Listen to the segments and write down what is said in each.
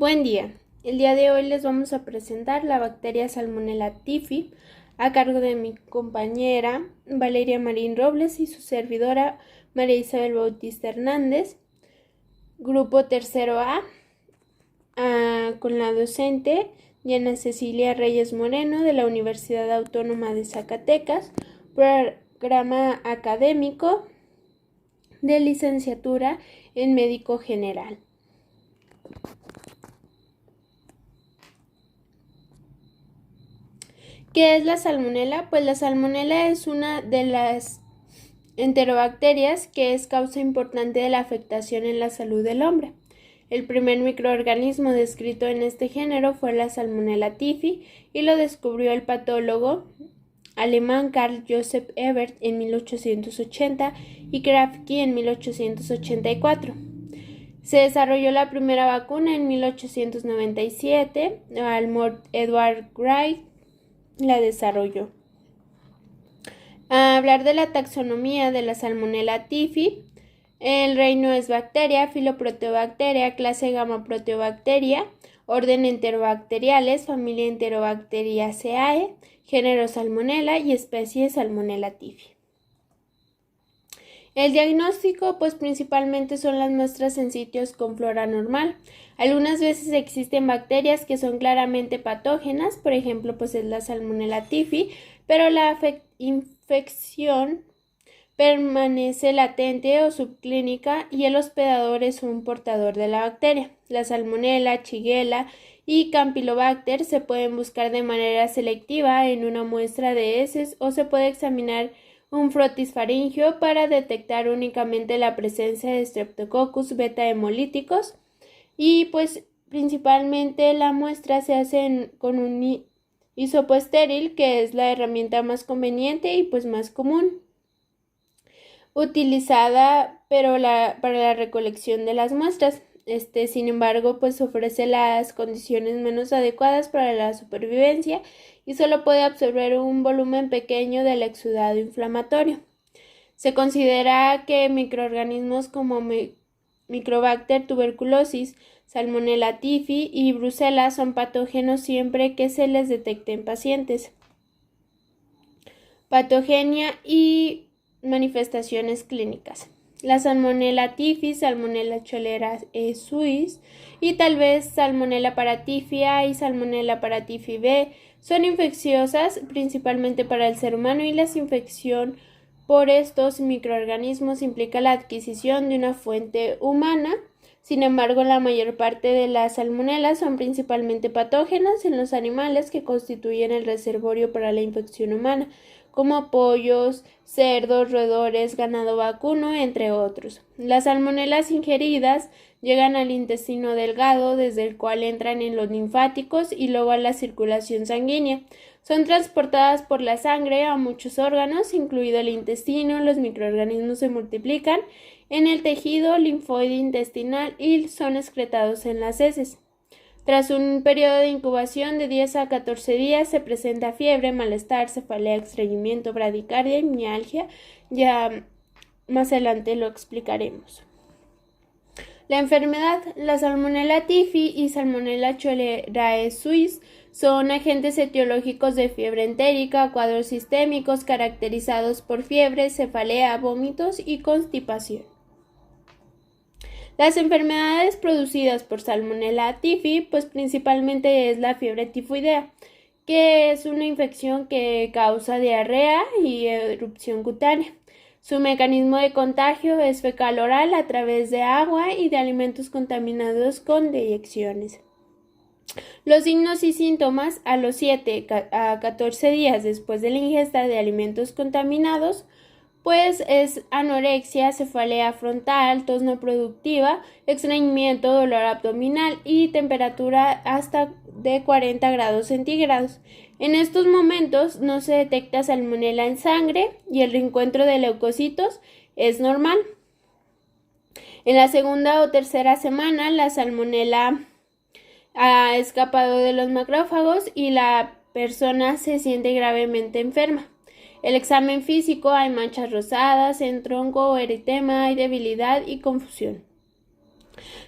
Buen día. El día de hoy les vamos a presentar la bacteria Salmonella typhi a cargo de mi compañera Valeria Marín Robles y su servidora María Isabel Bautista Hernández. Grupo tercero A, con la docente Diana Cecilia Reyes Moreno de la Universidad Autónoma de Zacatecas, programa académico de licenciatura en Médico General. ¿Qué es la salmonela? Pues la salmonela es una de las enterobacterias que es causa importante de la afectación en la salud del hombre. El primer microorganismo descrito en este género fue la Salmonella typhi y lo descubrió el patólogo alemán Karl Joseph Ebert en 1880 y Krafft en 1884. Se desarrolló la primera vacuna en 1897, Almord Edward Wright la desarrolló. A hablar de la taxonomía de la Salmonella typhi, el reino es bacteria, filo proteobacteria, clase gamma proteobacteria, orden enterobacteriales, familia Enterobacteriaceae, género Salmonella y especie Salmonella typhi. El diagnóstico, pues principalmente son las muestras en sitios con flora normal. Algunas veces existen bacterias que son claramente patógenas, por ejemplo, pues es la Salmonella typhi, pero la infección permanece latente o subclínica y el hospedador es un portador de la bacteria. La Salmonella, Shigella y Campylobacter se pueden buscar de manera selectiva en una muestra de heces o se puede examinar un frotis faríngeo para detectar únicamente la presencia de Streptococcus beta hemolíticos y pues principalmente la muestra se hace con un hisopo estéril, que es la herramienta más conveniente y pues más común utilizada para la recolección de las muestras. Sin embargo, pues ofrece las condiciones menos adecuadas para la supervivencia y solo puede absorber un volumen pequeño del exudado inflamatorio. Se considera que microorganismos como Microbacter tuberculosis, Salmonella typhi y Brucella son patógenos siempre que se les detecte en pacientes. Patogenia y manifestaciones clínicas. La Salmonella typhi, Salmonella Cholerae-Suis y tal vez Salmonella paratyphia y Salmonella paratyphi B son infecciosas principalmente para el ser humano y la infección por estos microorganismos implica la adquisición de una fuente humana. Sin embargo, la mayor parte de las salmonelas son principalmente patógenas en los animales que constituyen el reservorio para la infección humana, como pollos, cerdos, roedores, ganado vacuno, entre otros. Las salmonelas ingeridas llegan al intestino delgado, desde el cual entran en los linfáticos y luego a la circulación sanguínea. Son transportadas por la sangre a muchos órganos, incluido el intestino. Los microorganismos se multiplican en el tejido linfoide intestinal y son excretados en las heces. Tras un periodo de incubación de 10 a 14 días se presenta fiebre, malestar, cefalea, estreñimiento, bradicardia y mialgia. Ya más adelante lo explicaremos. La enfermedad, la Salmonella typhi y Salmonella Cholerae-Suis son agentes etiológicos de fiebre entérica, cuadros sistémicos caracterizados por fiebre, cefalea, vómitos y constipación. Las enfermedades producidas por Salmonella typhi, pues principalmente es la fiebre tifoidea, que es una infección que causa diarrea y erupción cutánea. Su mecanismo de contagio es fecal-oral a través de agua y de alimentos contaminados con deyecciones. Los signos y síntomas a los 7 a 14 días después de la ingesta de alimentos contaminados pues es anorexia, cefalea frontal, tos no productiva, estreñimiento, dolor abdominal y temperatura hasta de 40 grados centígrados. En estos momentos no se detecta salmonela en sangre y el reencuentro de leucocitos es normal. En la segunda o tercera semana la salmonela ha escapado de los macrófagos y la persona se siente gravemente enferma. El examen físico, hay manchas rosadas en tronco o eritema, hay debilidad y confusión.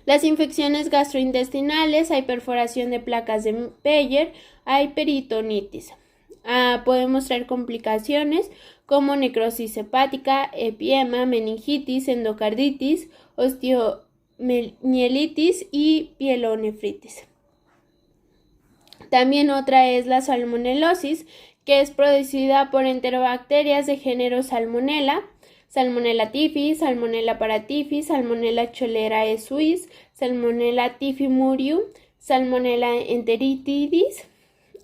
Las infecciones gastrointestinales, hay perforación de placas de Peyer, hay peritonitis. Podemos traer complicaciones como necrosis hepática, epiema, meningitis, endocarditis, osteomielitis y pielonefritis. También otra es la salmonelosis, que es producida por enterobacterias de género Salmonella, Salmonella typhi, Salmonella paratyphi, Salmonella cholerae suis, Salmonella typhimurium, Salmonella enteritidis.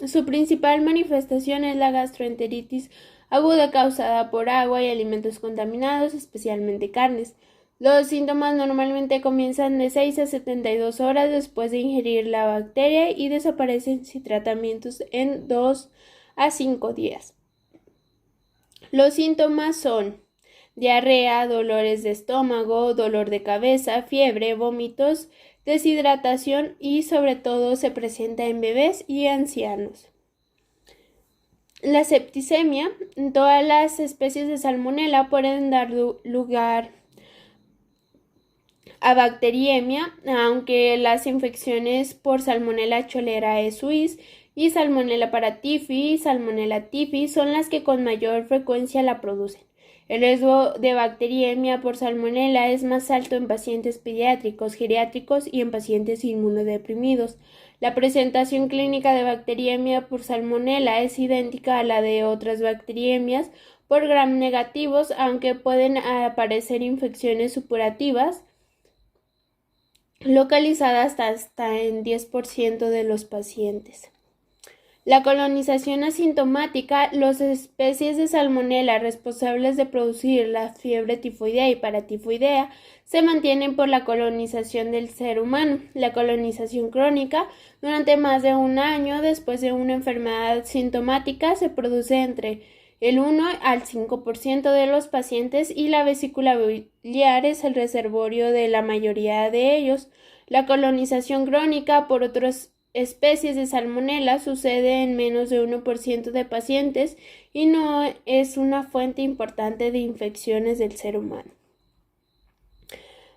Su principal manifestación es la gastroenteritis aguda causada por agua y alimentos contaminados, especialmente carnes. Los síntomas normalmente comienzan de 6 a 72 horas después de ingerir la bacteria y desaparecen sin tratamientos en 2 a 5 días. Los síntomas son diarrea, dolores de estómago, dolor de cabeza, fiebre, vómitos, deshidratación y sobre todo se presenta en bebés y ancianos. La septicemia, todas las especies de salmonela pueden dar lugar a bacteriemia, aunque las infecciones por Salmonella cholerae suis y Salmonella paratyphi y Salmonella typhi son las que con mayor frecuencia la producen. El riesgo de bacteriemia por salmonela es más alto en pacientes pediátricos, geriátricos y en pacientes inmunodeprimidos. La presentación clínica de bacteriemia por salmonela es idéntica a la de otras bacteriemias por gram negativos, aunque pueden aparecer infecciones supurativas localizadas hasta en 10% de los pacientes. La colonización asintomática, las especies de salmonela responsables de producir la fiebre tifoidea y paratifoidea se mantienen por la colonización del ser humano. La colonización crónica, durante más de un año después de una enfermedad sintomática, se produce entre el 1 al 5% de los pacientes y la vesícula biliar es el reservorio de la mayoría de ellos. La colonización crónica por otros especies de salmonela sucede en menos de 1% de pacientes y no es una fuente importante de infecciones del ser humano.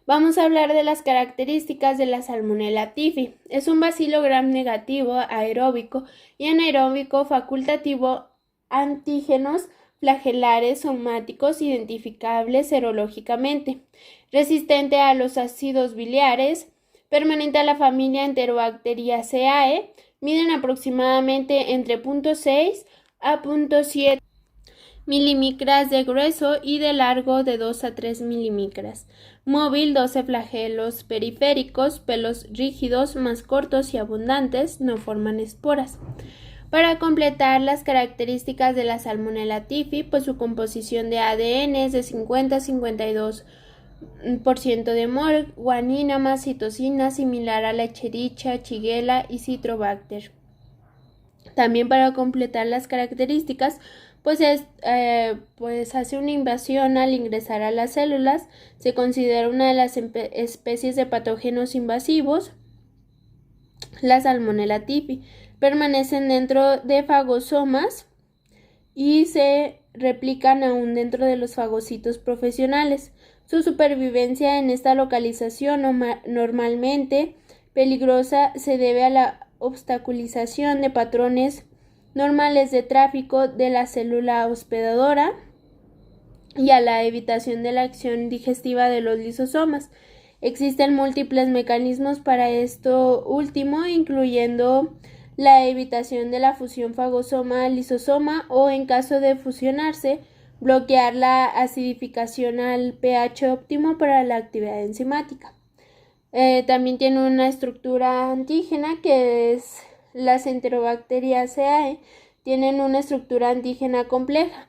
Vamos a hablar de las características de la Salmonella typhi. Es un bacilo gram negativo aeróbico y anaeróbico facultativo, antígenos flagelares somáticos identificables serológicamente, resistente a los ácidos biliares, permanente a la familia Enterobacteriaceae, miden aproximadamente entre 0.6 a 0.7 milímetros de grueso y de largo de 2 a 3 milímetros. Móvil, 12 flagelos periféricos, pelos rígidos, más cortos y abundantes, no forman esporas. Para completar las características de la Salmonella typhi, pues su composición de ADN es de 50 a 52% de mol, guanina más citosina, similar a la Escherichia, Shigella y Citrobacter. También para completar las características, pues hace una invasión al ingresar a las células, se considera una de las especies de patógenos invasivos, la Salmonella typhi. Permanecen dentro de fagosomas y se replican aún dentro de los fagocitos profesionales. Su supervivencia en esta localización normalmente peligrosa se debe a la obstaculización de patrones normales de tráfico de la célula hospedadora y a la evitación de la acción digestiva de los lisosomas. Existen múltiples mecanismos para esto último, incluyendo la evitación de la fusión fagosoma-lisosoma o, en caso de fusionarse, bloquear la acidificación al pH óptimo para la actividad enzimática. También tiene una estructura antígena que es las Enterobacteriaceae, tienen una estructura antígena compleja.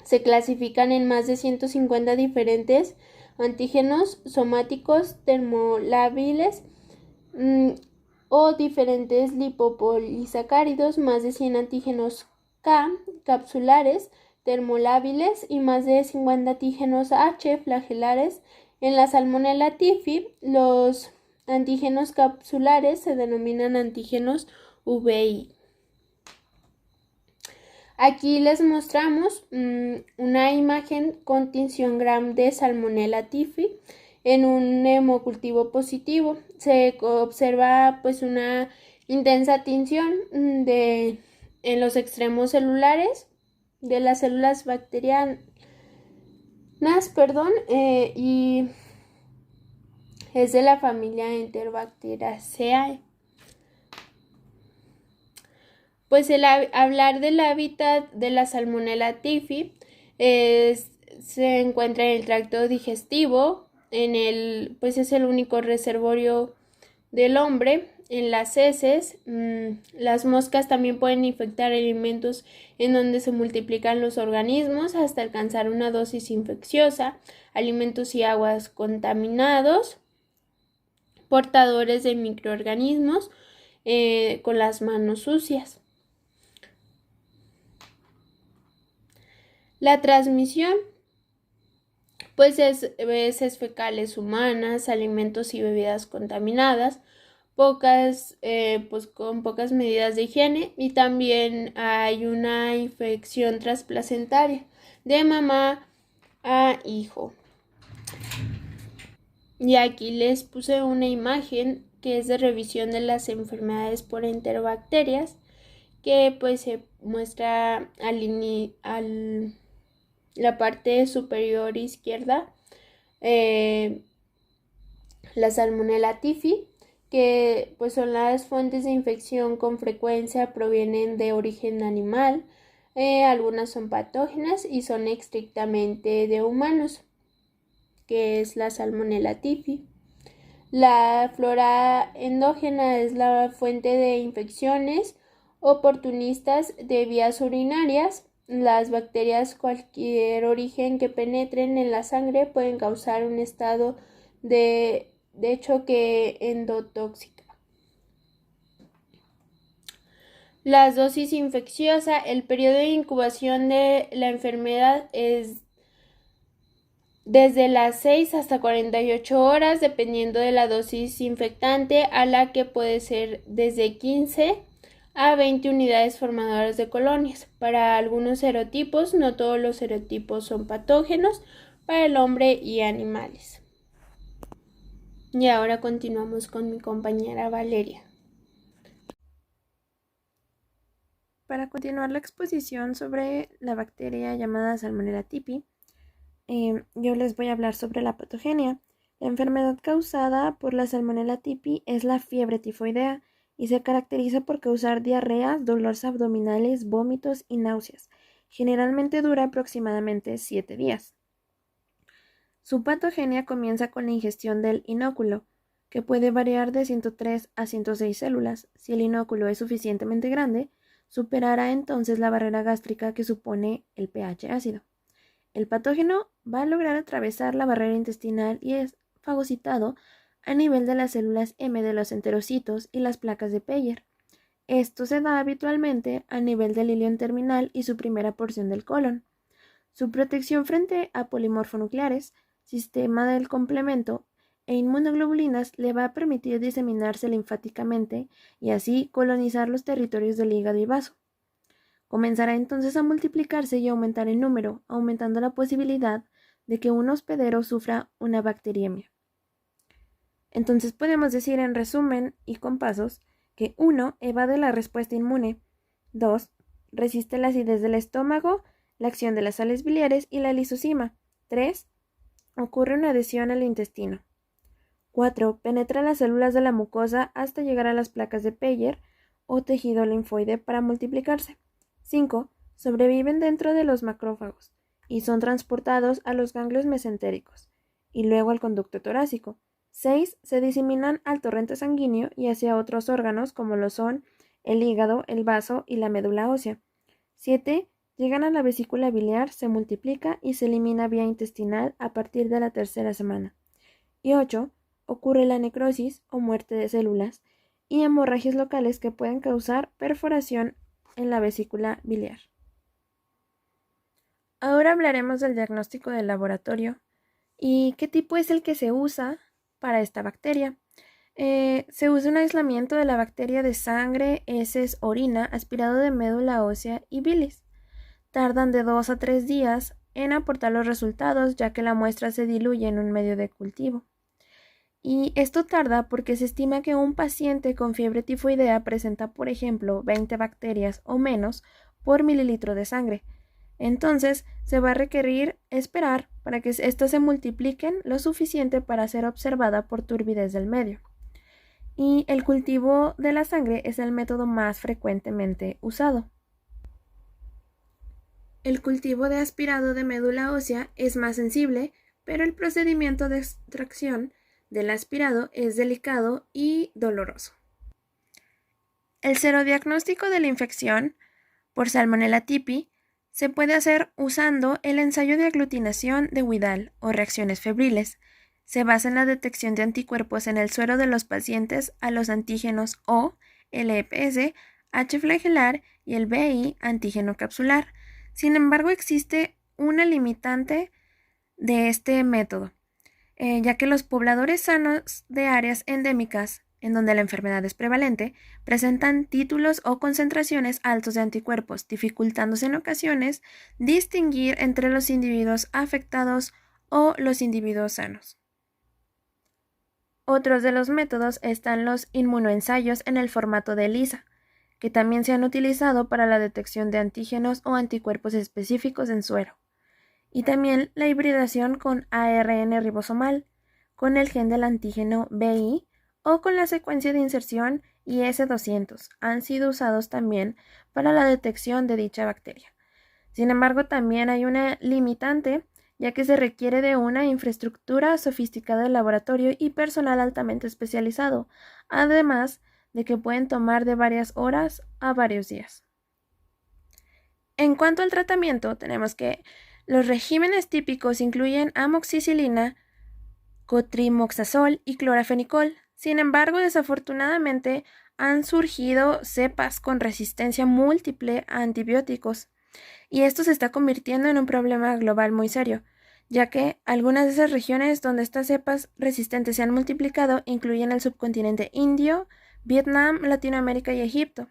Se clasifican en más de 150 diferentes antígenos somáticos termolábiles o diferentes lipopolisacáridos, más de 100 antígenos K capsulares termolábiles y más de 50 antígenos H flagelares. En la Salmonella typhi, los antígenos capsulares se denominan antígenos VI. Aquí les mostramos una imagen con tinción gram de Salmonella typhi. en un hemocultivo positivo. Se observa pues una intensa tinción en los extremos celulares de las células bacterianas, y es de la familia Enterobacteriaceae. Pues el hablar del hábitat de la Salmonella typhi se encuentra en el tracto digestivo, pues es el único reservorio del hombre, en las heces. Las moscas también pueden infectar alimentos en donde se multiplican los organismos hasta alcanzar una dosis infecciosa, alimentos y aguas contaminados, portadores de microorganismos con las manos sucias. La transmisión pues es heces fecales humanas, alimentos y bebidas contaminadas, pues con pocas medidas de higiene, y también hay una infección transplacentaria de mamá a hijo. Y aquí les puse una imagen que es de revisión de las enfermedades por enterobacterias, que pues se muestra la parte superior izquierda, la Salmonella typhi, que pues son las fuentes de infección con frecuencia provienen de origen animal, algunas son patógenas y son estrictamente de humanos, que es la Salmonella typhi. La flora endógena es la fuente de infecciones oportunistas de vías urinarias. Las bacterias, cualquier origen que penetren en la sangre, pueden causar un estado de choque endotóxica. Las dosis infecciosa, el periodo de incubación de la enfermedad es desde las 6 hasta 48 horas, dependiendo de la dosis infectante, a la que puede ser desde 15 a 20 unidades formadoras de colonias. Para algunos serotipos, no todos los serotipos son patógenos para el hombre y animales. Y ahora continuamos con mi compañera Valeria. Para continuar la exposición sobre la bacteria llamada Salmonella typhi, yo les voy a hablar sobre la patogenia. La enfermedad causada por la Salmonella typhi es la fiebre tifoidea y se caracteriza por causar diarreas, dolores abdominales, vómitos y náuseas. Generalmente dura aproximadamente 7 días. Su patogenia comienza con la ingestión del inóculo, que puede variar de 103 a 106 células. Si el inóculo es suficientemente grande, superará entonces la barrera gástrica que supone el pH ácido. El patógeno va a lograr atravesar la barrera intestinal y es fagocitado a nivel de las células M de los enterocitos y las placas de Peyer. Esto se da habitualmente a nivel del ilion terminal y su primera porción del colon. Su protección frente a polimorfonucleares, sistema del complemento e inmunoglobulinas le va a permitir diseminarse linfáticamente y así colonizar los territorios del hígado y vaso. Comenzará entonces a multiplicarse y aumentar en número, aumentando la posibilidad de que un hospedero sufra una bacteriemia. Entonces podemos decir en resumen y con pasos que 1. Evade la respuesta inmune, 2. Resiste la acidez del estómago, la acción de las sales biliares y la lisocima, 3. Ocurre una adhesión al intestino, 4. Penetra las células de la mucosa hasta llegar a las placas de Peyer o tejido linfoide para multiplicarse. 5. Sobreviven dentro de los macrófagos y son transportados a los ganglios mesentéricos y luego al conducto torácico. 6. Se diseminan al torrente sanguíneo y hacia otros órganos como lo son el hígado, el vaso y la médula ósea. 7. Llegan a la vesícula biliar, se multiplica y se elimina vía intestinal a partir de la tercera semana. Y 8. Ocurre la necrosis o muerte de células y hemorragias locales que pueden causar perforación en la vesícula biliar. Ahora hablaremos del diagnóstico del laboratorio y qué tipo es el que se usa para esta bacteria. Se usa un aislamiento de la bacteria de sangre, heces, orina, aspirado de médula ósea y bilis. Tardan de 2 a 3 días en aportar los resultados, ya que la muestra se diluye en un medio de cultivo. Y esto tarda porque se estima que un paciente con fiebre tifoidea presenta, por ejemplo, 20 bacterias o menos por mililitro de sangre. Entonces, se va a requerir esperar para que éstas se multipliquen lo suficiente para ser observada por turbidez del medio. Y el cultivo de la sangre es el método más frecuentemente usado. El cultivo de aspirado de médula ósea es más sensible, pero el procedimiento de extracción del aspirado es delicado y doloroso. El serodiagnóstico de la infección por Salmonella typhi se puede hacer usando el ensayo de aglutinación de Widal o reacciones febriles. Se basa en la detección de anticuerpos en el suero de los pacientes a los antígenos O, LPS, H flagelar y el BI antígeno capsular. Sin embargo, existe una limitante de este método, ya que los pobladores sanos de áreas endémicas en donde la enfermedad es prevalente, presentan títulos o concentraciones altos de anticuerpos, dificultándose en ocasiones distinguir entre los individuos afectados o los individuos sanos. Otros de los métodos están los inmunoensayos en el formato de ELISA, que también se han utilizado para la detección de antígenos o anticuerpos específicos en suero, y también la hibridación con ARN ribosomal, con el gen del antígeno BI o con la secuencia de inserción IS200 han sido usados también para la detección de dicha bacteria. Sin embargo, también hay una limitante, ya que se requiere de una infraestructura sofisticada de laboratorio y personal altamente especializado, además de que pueden tomar de varias horas a varios días. En cuanto al tratamiento, tenemos que los regímenes típicos incluyen amoxicilina, cotrimoxazol y clorafenicol. Sin embargo, desafortunadamente han surgido cepas con resistencia múltiple a antibióticos, y esto se está convirtiendo en un problema global muy serio, ya que algunas de esas regiones donde estas cepas resistentes se han multiplicado incluyen el subcontinente indio, Vietnam, Latinoamérica y Egipto.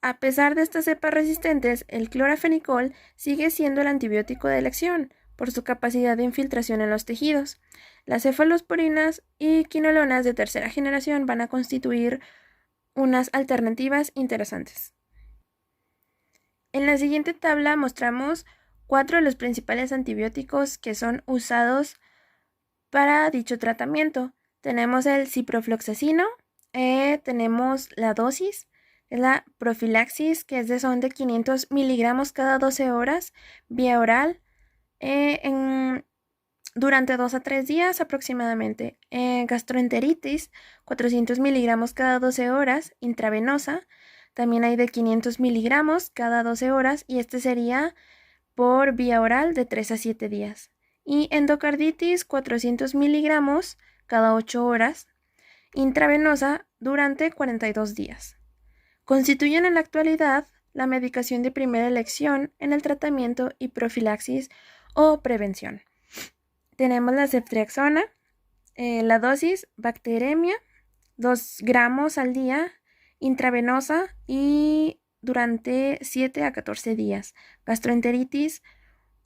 A pesar de estas cepas resistentes, el clorafenicol sigue siendo el antibiótico de elección por su capacidad de infiltración en los tejidos. Las cefalosporinas y quinolonas de tercera generación van a constituir unas alternativas interesantes. En la siguiente tabla mostramos 4 de los principales antibióticos que son usados para dicho tratamiento. Tenemos el ciprofloxacino, tenemos la dosis, la profilaxis, que son de 500 miligramos cada 12 horas, vía oral, durante 2 a 3 días aproximadamente. Gastroenteritis, 400 miligramos cada 12 horas, intravenosa. También hay de 500 miligramos cada 12 horas y este sería por vía oral de 3 a 7 días. Y endocarditis, 400 miligramos cada 8 horas, intravenosa durante 42 días. Constituyen en la actualidad la medicación de primera elección en el tratamiento y profilaxis o prevención. Tenemos la ceftriaxona, la dosis bacteremia, 2 gramos al día, intravenosa y durante 7 a 14 días. Gastroenteritis,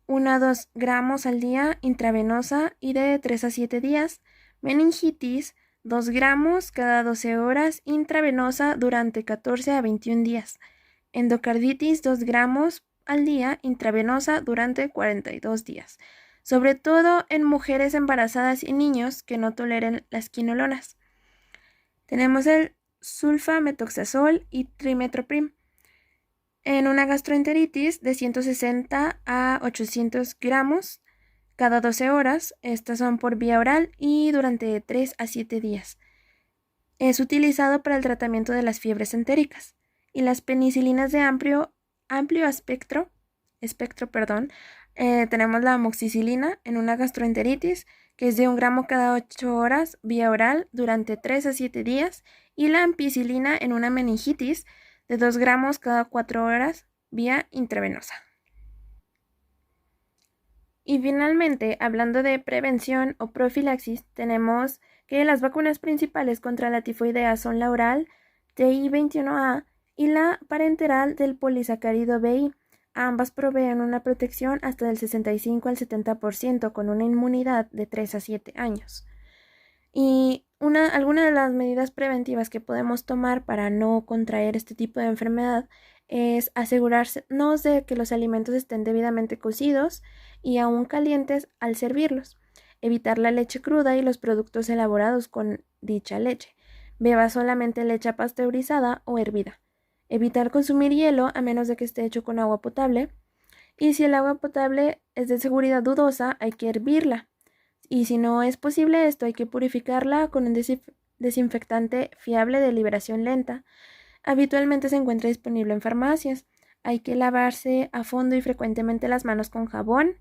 1 a 2 gramos al día, intravenosa y de 3 a 7 días. Meningitis, 2 gramos cada 12 horas, intravenosa durante 14 a 21 días. Endocarditis, 2 gramos al día, intravenosa durante 42 días. Sobre todo en mujeres embarazadas y niños que no toleren las quinolonas. Tenemos el sulfametoxazol y trimethoprim. En una gastroenteritis de 160 a 800 gramos cada 12 horas, estas son por vía oral y durante 3 a 7 días. Es utilizado para el tratamiento de las fiebres entéricas. Y las penicilinas de amplio espectro, tenemos la amoxicilina en una gastroenteritis, que es de 1 gramo cada 8 horas vía oral durante 3 a 7 días, y la ampicilina en una meningitis de 2 gramos cada 4 horas vía intravenosa. Y finalmente, hablando de prevención o profilaxis, tenemos que las vacunas principales contra la tifoidea son la oral TI21A y la parenteral del polisacárido BI. Ambas proveen una protección hasta del 65 al 70% con una inmunidad de 3 a 7 años. Y alguna de las medidas preventivas que podemos tomar para no contraer este tipo de enfermedad es asegurarnos de que los alimentos estén debidamente cocidos y aún calientes al servirlos. Evitar la leche cruda y los productos elaborados con dicha leche. Beba solamente leche pasteurizada o hervida. Evitar consumir hielo a menos de que esté hecho con agua potable. Y si el agua potable es de seguridad dudosa, hay que hervirla. Y si no es posible esto, hay que purificarla con un desinfectante fiable de liberación lenta. Habitualmente se encuentra disponible en farmacias. Hay que lavarse a fondo y frecuentemente las manos con jabón,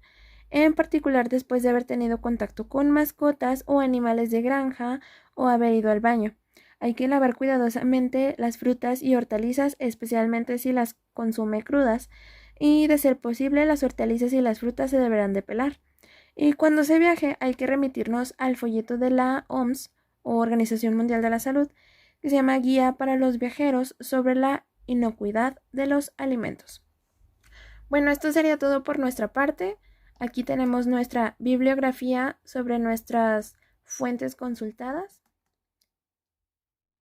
en particular después de haber tenido contacto con mascotas o animales de granja o haber ido al baño. Hay que lavar cuidadosamente las frutas y hortalizas, especialmente si las consume crudas, y de ser posible las hortalizas y las frutas se deberán de pelar. Y cuando se viaje hay que remitirnos al folleto de la OMS o Organización Mundial de la Salud, que se llama Guía para los Viajeros sobre la inocuidad de los alimentos. Bueno, esto sería todo por nuestra parte. Aquí tenemos nuestra bibliografía sobre nuestras fuentes consultadas.